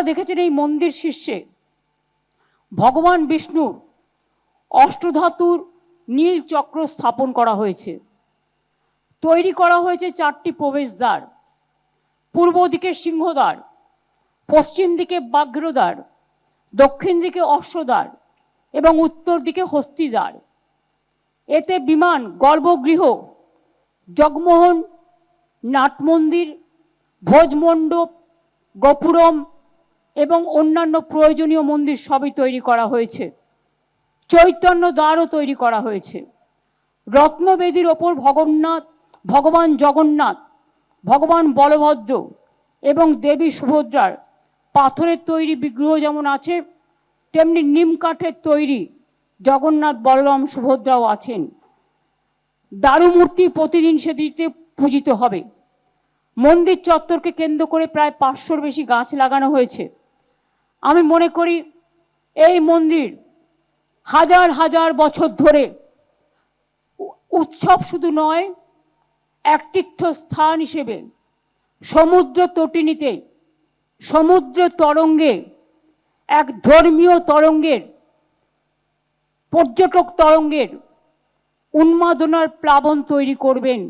দেখেছেন এই মন্দির শীর্ষে ভগবান বিষ্ণুর অষ্টধাতুর নীল চক্র স্থাপন করা হয়েছে। তৈরি করা হয়েছে 4টি প্রবেশদ্বার, পূর্ব দিকে সিংহদ্বার, পশ্চিম দিকে ব্যাঘ্রদ্বার, দক্ষিণ দিকে অশ্বদ্বার এবং উত্তর দিকে হস্তিদ্বার। এতে বিমান, গর্ভগৃহ, জগমোহন, নাটমন্দির, ভোজমণ্ডপ, গোপুরম এবং অন্যান্য প্রয়োজনীয় মন্দির সবই তৈরি করা হয়েছে। চৈতন্য দ্বারও তৈরি করা হয়েছে। রত্নবেদীর ওপর ভগবান জগন্নাথ, ভগবান বলভদ্র এবং দেবী সুভদ্রার পাথরের তৈরি বিগ্রহ যেমন আছে, তেমনি নিম কাঠের তৈরি জগন্নাথ, বলরাম, সুভদ্রাও আছেন। দারুমূর্তি প্রতিদিন সেদিকে পূজিত হবে। মন্দির চত্বরকে কেন্দ্র করে প্রায় 500-র বেশি গাছ লাগানো হয়েছে। আমি মনে করি এই মন্দির হাজার হাজার বছর ধরে উৎসব শুধু নয়, এক তীর্থস্থান হিসেবে সমুদ্র তটিনীতে, সমুদ্র তরঙ্গে, এক ধর্মীয় তরঙ্গের, পর্যটক তরঙ্গের উন্মাদনার প্লাবন তৈরি করবেন।